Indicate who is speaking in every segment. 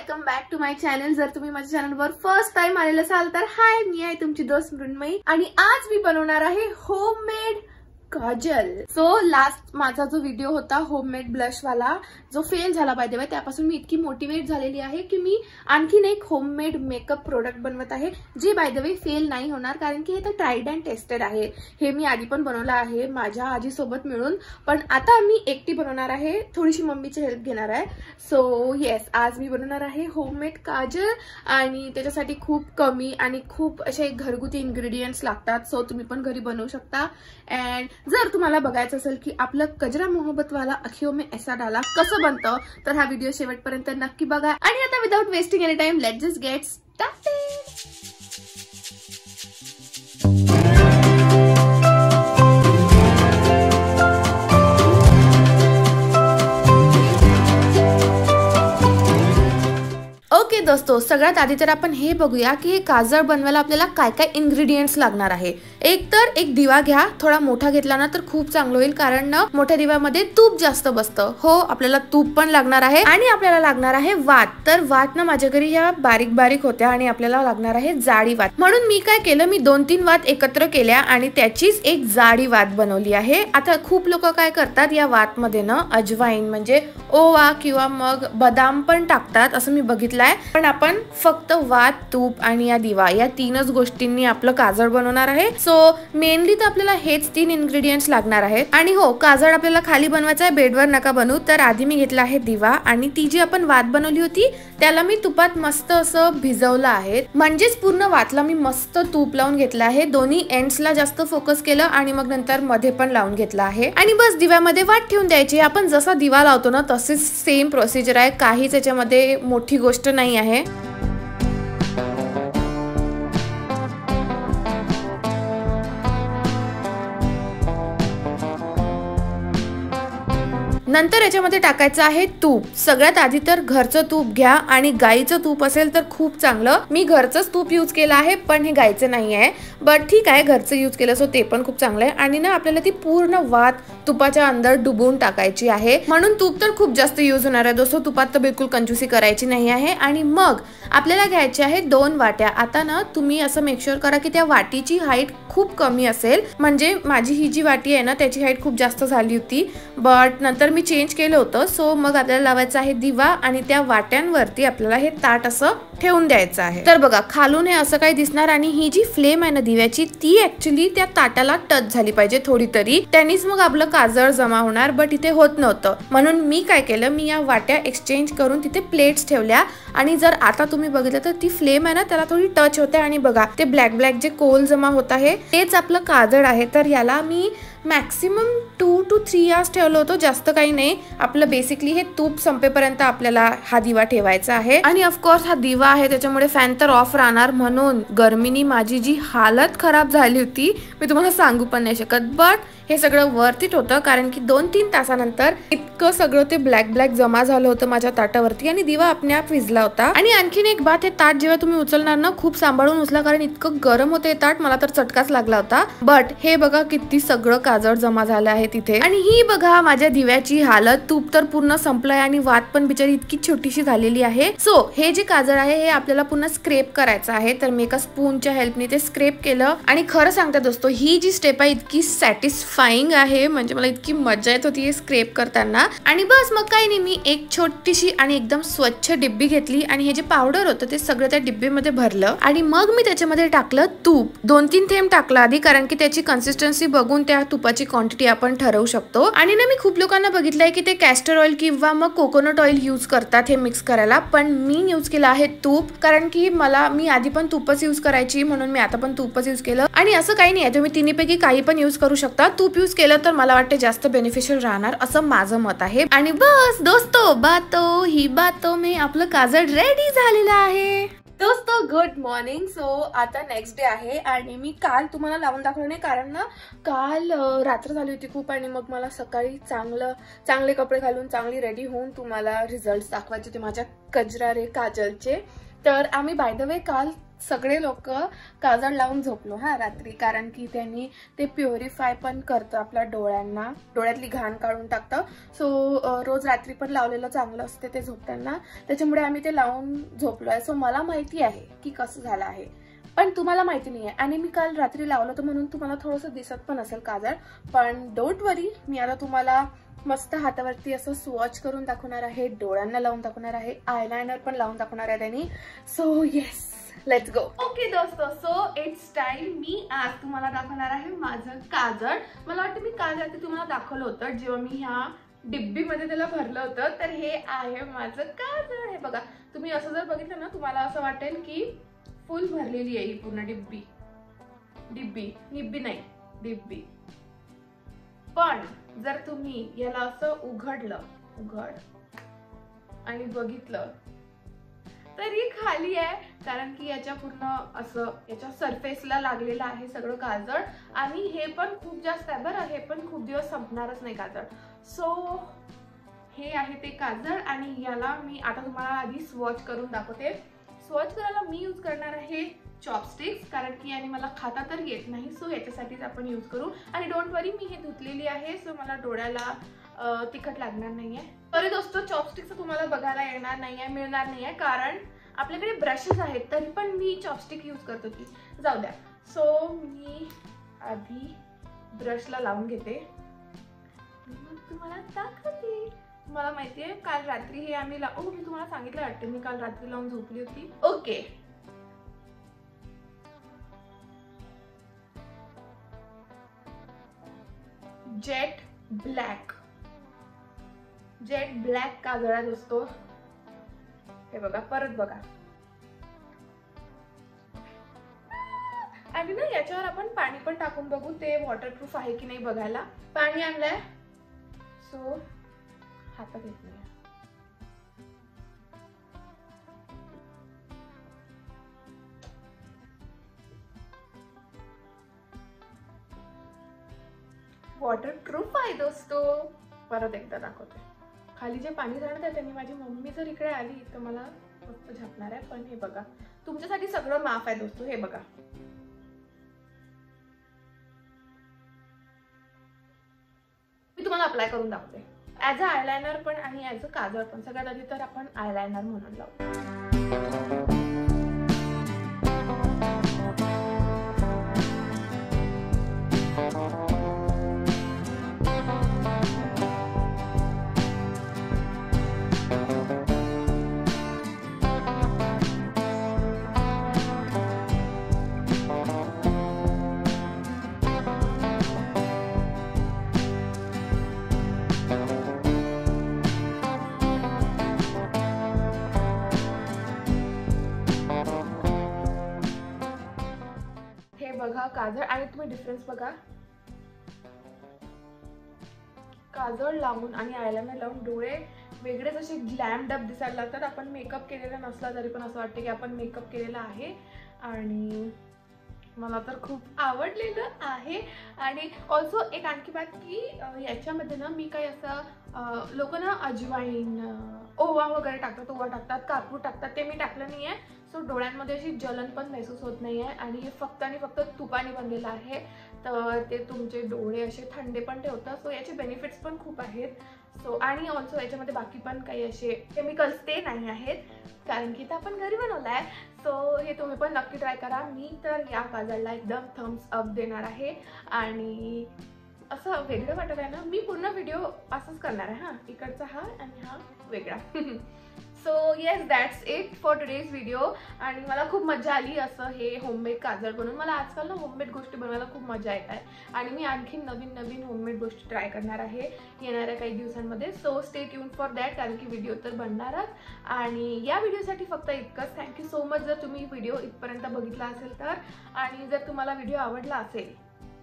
Speaker 1: Welcome back to my channel. जर तुम्ही माझ्या चॅनलवर फर्स्ट टाइम आलेला असाल तर हाय, मी आहे तुमची दोस्त मृण्मयी आणि आज मी बनवणार आहे होममेड काजल। सो लास्ट माझा जो व्हिडिओ होता होममेड ब्लश वाला जो फेल झाला बाय द वे, त्यापासून मी इतकी मोटिवेट झालेली आहे की मी आणखीन एक होममेड मेकअप प्रोडक्ट बनवत आहे जे बाय द वे फेल नाही होणार, कारण की हे तर ट्राइड अँड टेस्टेड आहे। हे मी आधी पण बनवलं आहे माझ्या आजीसोबत मिळून, पण आता मी एकटी बनवणार आहे, थोडीशी मम्मीची हेल्प घेणार आहे। सो येस, आज मी बनवणार आहे होममेड काजल आणि त्याच्यासाठी खूप कमी आणि खूप असे घरगुती इन्ग्रेडियंट्स लागतात। सो तुम्ही पण घरी बनवू शकता। अँड जर तुम्हाला बघायचं असेल की आपलं कजरा मोहब्बत वाला अखियों में ऐसा डाला कसं बनतं तर हा व्हिडिओ शेवटपर्यंत नक्की बघा। आणि आता without wasting any time let's just get started. Okay दोस्तों, सगळ्यात आधी तर आपण हे बघूया की हे काजळ बनवायला आपल्याला काय काय इन्ग्रेडियंट्स लागणार आहे। एक दिवा घ्या, थोडा मोठा घेतला ना तर खूप चांगलं होईल, कारण ना मोठ्या दिव्यामध्ये तूप जास्त बसतं। हो, आपल्याला तूप पण लागणार आहे आणि आपल्याला लागणार आहे वात। तर वात ना माझ्या घरी ह्या बारीक बारीक होत्या आणि आपल्याला लागणार आहे जाडी वात, म्हणून मी काय केलं, मी 2-3 वात एकत्र केल्या आणि त्याचीच एक जाडी वात बनवली आहे। आता खूप लोक काय करतात, या वात मध्ये ना अजवाईन म्हणजे ओवा किंवा मग बदाम पण टाकतात, असं मी बघितलंय। पण आपण फक्त वात, तूप आणि या दिवा या तीनच गोष्टींनी आपलं काजळ बनवणार आहे। सो मेनली तर आपल्याला हेच 3 इन्ग्रेडियंट्स लागणार आहेत। आणि हो, काजळ आपल्याला खाली बनवायचं आहे, बेडवर नका बनवू। तर आधी मी घेतला आहे दिवा आणि ती जी आपण वात बनवली होती त्याला मी तुपात मस्त असं भिजवलं आहे, म्हणजेच पूर्ण वातला मी मस्त तूप लावून घेतलं आहे। दोन्ही एंड्सला जास्त फोकस केलं आणि मग नंतर मध्ये पण लावून घेतला आहे आणि बस दिव्यामध्ये वात ठेवून द्यायची। आपण जसा दिवा लावतो ना तसेच सेम प्रोसिजर आहे, काहीच याच्यामध्ये मोठी गोष्ट नाही आहे। नंतर याच्यामध्ये टाकायचं आहे तूप। सगळ्यात आधी तर घरचं तूप घ्या आणि गाईचं तूप असेल तर खूप चांगलं। मी घरचंच तूप यूज केलं आहे, पण हे गाईचं नाही आहे, बट ठीक आहे, घरचं यूज केलं सो ते पण खूप चांगलं आहे। आणि ना आपल्याला ती पूर्ण वात तुपाच्या अंदर डुबवून टाकायची आहे, म्हणून तूप तर खूप जास्त यूज होणार आहे दोस्तों। तुपात तर बिलकुल कंजूसी करायची नाही आहे। आणि मग आपल्याला घ्यायचे आहे 2 वाट्या। आता ना तुम्ही असं मेक शुअर करा की त्या वाटीची हाईट खूप कमी असेल, म्हणजे माझी ही जी वाटी आहे ना त्याची हाईट खूप जास्त झाली होती, बट नंतर मी चेंज केलं होतं। सो मग आपल्याला लावायचा आहे दिवा आणि त्या वाट्यांवरती आपल्याला हे ताट असं ठेवून द्यायचं आहे। तर बघा, खालून हे असं काही दिसणार आणि ही जी फ्लेम आहे ना दिव्याची ती ऍक्च्युली त्या ताटाला टच झाली पाहिजे थोडी तरी, त्यांनीच मग आपलं काजळ जमा होणार, बट इथे होत नव्हतं। म्हणून मी काय केलं, मी या वाट्या एक्सचेंज करून तिथे प्लेट्स ठेवल्या आणि जर आता तुम्ही बघितलं तर ती फ्लेम आहे ना त्याला थोडी टच होते आणि बघा ते ब्लॅक ब्लॅक जे कोल जमा होत आहे तेच आपलं काजळ आहे। तर याला मी मॅक्सिमम 2 to 3 आवर्स ठेवलं होतं, जास्त काही नाही। आपलं बेसिकली हे तूप संपेपर्यंत आपल्याला हा दिवा ठेवायचा आहे। आणि ऑफकोर्स हा दिवा आहे त्याच्यामुळे फॅन तर ऑफ राहणार, म्हणून गरमीनी माझी जी हालत खराब झाली होती मी तुम्हाला सांगू पण नाही शकत, बट हे सगळं वर्थ इट होतं, कारण की 2-3 तासानंतर इतकं सगळं ते ब्लॅक ब्लॅक जमा झालं होतं माझ्या ताटावरती आणि दिवा आपल्याप विझला होता। आणि आणखीन एक बात, हे ताट जेव्हा तुम्ही उचलणार ना खूप सांभाळून उचला, कारण इतकं गरम होतं हे ताट, मला तर चटकाच लागला होता। बट हे बघा किती सगळं काजळ जमा झालं आहे तिथे। आणि ही बघा माझ्या दिव्याची हालत, तूप तर पूर्ण संपलंय आणि वात पण बिचारी इतकी छोटीशी झालेली आहे। सो हे जे काजळ आहे हे आपल्याला पुन्हा स्क्रेप करायचं आहे, तर मी एका स्पूनच्या हेल्पने ते स्क्रेप केलं। आणि खरं सांगते दोस्तों, ही जी स्टेप आहे इतकी सॅटिस्फाईंग आहे, म्हणजे मला इतकी मजा येत होती हे स्क्रेप करताना। आणि बस मग काही नाही, मी एक छोटीशी आणि एकदम स्वच्छ डिब्बी घेतली आणि हे जे पावडर होतं ते सगळं त्या डिब्बीमध्ये भरलं आणि मग मी त्याच्यामध्ये टाकलं तूप। 2-3 थेंब टाकलं आधी, कारण की त्याची कन्सिस्टन्सी बघून त्या तुपाची क्वांटिटी आपण ठरवू शकतो। आणि ना मी खूप लोकांना बघितलंय की ते कॅस्टर ऑइल किंवा मग कोकोनट ऑइल यूज करतात हे मिक्स करायला, पण मी यूज केलं आहे तूप, कारण की मी आधी पण तूपच यूज करायची, म्हणून मी आता पण तूपच यूज केलं। आणि असं काही नाही आहे, तुम्ही तिन्हीपैकी काही पण यूज करू शकता। तूप यूज केलं तर मला वाटतं जास्त बेनिफिशियल राहणार, असं माझं मत आहे। आणि बस दोस्तों, बातों में आपलं काजळ रेडी झालेलं आहे। दोस्तों गुड मॉर्निंग। सो आता नेक्स्ट डे आहे आणि मी काल तुम्हाला लावून दाखवलं नाही, कारण ना काल रात्र झाली होती खूप आणि मग मला सकाळी चांगले कपडे घालून चांगली रेडी होऊन तुम्हाला रिझल्ट दाखवायचे होते माझ्या कजरा रे काजलचे। तर आम्ही बाय द वे काल सगळे लोक काजळ लावून झोपलो हा रात्री, कारण की त्यांनी ते प्युरिफाय पण करतं आपल्या डोळ्यांना, डोळ्यातली घाण काढून टाकतं. सो रोज रात्री पण लावलेलं चांगलं असते ते झोपताना, त्याच्यामुळे आम्ही ते लावून झोपलोय. सो मला माहिती आहे की कसं झालं आहे, पण तुम्हाला माहिती नाही आहे. आणि मी काल रात्री लावलं तर म्हणून तुम्हाला थोडंसं दिसत पण असेल काजळ, पण डोंट वरी, मी आता तुम्हाला मस्त हातावरती असं स्वॉच करून दाखवणार आहे, डोळ्यांना लावून दाखवणार आहे, आयलाइनर पण लावून दाखवणार आहे त्यांनी. So yes, let's go. Okay दोस्तों, सो इट्स टाइम. मी आज तुम्हाला दाखवणार आहे माझं काजळ. मला वाटतं मी काल रात्री तुम्हाला दाखवलं होतं जेव्हा मी ह्या डिब्बीमध्ये त्याला भरलं होतं. तर हे आहे माझं काजळ. हे बघा, तुम्ही असं जर बघितलं ना तुम्हाला असं वाटेल की फुल भरलेली आहे ही पूर्ण डिब्बी. निब्बी नाही, डिब्बी. पण जर तुम्ही याला असं उघड आणि बघितलं तरी खाली आहे, कारण की याच्या पूर्ण असं याच्या सरफेसला लागलेलं आहे सगळं काजळ. आणि हे पण खूप जास्त आहे बरं, हे पण खूप दिवस संपणारच नाही काजळ. सो हे आहे ते काजळ आणि याला मी आता तुम्हाला आधी स्वॉच करून दाखवते. स्वॉच करायला मी यूज करणार आहे चॉपस्टिक्स, कारण की याने मला खाता तर येत नाही. सो याच्यासाठीच आपण यूज करू. आणि डोंट वरी, मी हे धुतलेली आहे, सो मला डोळ्याला तिखट लागणार नाहीये. तरी दोस्तों चॉपस्टिक्स तुम्हाला बघायला येणार नाहीये, मिळणार नाहीये, कारण आपल्याकडे ब्रशेस आहेत. तरी पण मी चॉपस्टिक यूज करतो की जाऊ द्या. सो मी आधी ब्रशला लावून घेते, मग तुम्हाला दाखवते. मला माहितीये काल रात्री हे आम्ही मी तुम्हाला सांगितलं वाटतं, मी काल रात्री लावून झोपली होती. ओके, जेट ब्लॅक काजळ आहे दोस्तों. हे बघा, परत बघा. आणि ना याच्यावर आपण पाणी पण टाकून बघू, ते वॉटरप्रूफ आहे की नाही बघायला. पाणी आणलंय, सो हातात घेतलंय. वॉटरप्रूफ आहे दोस्तों. परत एकदा दाखवते. खाली जे पाणी जाणार आहे त्यांनी माझी मम्मी जर इकडे आली तर मला मस्त झापणार आहे. पण हे बघा, तुमच्यासाठी सगळं माफ आहे दोस्तों. हे बघा, मी तुम्हाला अप्लाय करून दाखवते ऍज अ आयलाइनर पण आणि ऍज अ काजळ पण. सगळ्यात आधी तर आपण आयलाइनर म्हणून लावू. बघा काजळ, आणि तुम्ही डिफरन्स बघा. काजळ लावून आणि आयलाइनर लावून डोळे वेगळेच असे ग्लॅम्ड अप दिसायला लागतात. आपण मेकअप केलेला नसला तरी पण असं वाटतं की आपण मेकअप केलेला आहे. आणि मला तर खूप आवडलेलं आहे. आणि ऑल्सो एक आणखी बात की याच्यामध्ये ना मी काही असं लोक ना अजवाईन, ओवा वगैरे टाकतात, ओवा टाकतात, कापूर टाकतात, ते मी टाकलं नाही आहे. सो डोळ्यांमध्ये अशी जलन पण महसूस होत नाही आहे. आणि हे फक्त आणि फक्त तुपाने बनलेलं आहे, तर ते तुमचे डोळे असे थंडे पण ठेवतं. सो याचे बेनिफिट्स पण खूप आहेत. सो आणि ऑल्सो याच्यामध्ये बाकी पण काही असे केमिकल्स ते नाही आहेत, कारण की ते आपण घरी बनवलं आहे. सो हे तुम्ही पण नक्की ट्राय करा. मी तर या काजळला एकदम थम्स अप देणार आहे. आणि असं वेगळं वाटत आहे ना, मी पूर्ण व्हिडिओ असंच करणार आहे. इकडचा हा आणि हा वेगळा. So yes, that's it for today's video. आणि मला खूप मजा आली असं हे होममेड काजळ बनवून. मला आजकाल ना होममेड गोष्टी बनवायला खूप मजा येत आहे. आणि मी आणखी नवीन होममेड गोष्टी ट्राय करणार आहे येणाऱ्या काही दिवसांमध्ये. So stay tune for that, कारण की व्हिडिओ तर बनणारच. आणि या व्हिडिओसाठी फक्त इतकंच. थँक्यू सो मच जर तुम्ही व्हिडिओ इथपर्यंत बघितला असेल तर. आणि जर तुम्हाला व्हिडिओ आवडला असेल,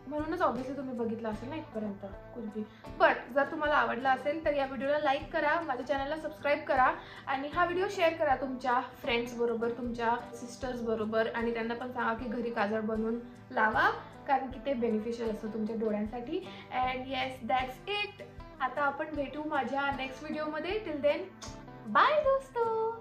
Speaker 1: म्हणूनच ऑब्व्हियसली तुम्ही बघितला असेल ना इथपर्यंत कुछ भी, बट जर तुम्हाला आवडला असेल तर या व्हिडिओला लाईक करा, माझ्या चॅनलला सबस्क्राईब करा आणि हा व्हिडिओ शेअर करा तुमच्या फ्रेंड्स बरोबर, तुमच्या सिस्टर्स बरोबर. आणि त्यांना पण सांगा की घरी काजळ बनवून लावा, कारण की ते बेनिफिशियल असतं तुमच्या डोळ्यांसाठी. And yes, that's it. आता आपण भेटू माझ्या नेक्स्ट व्हिडिओमध्ये. टिल देन, बाय दोस्तों.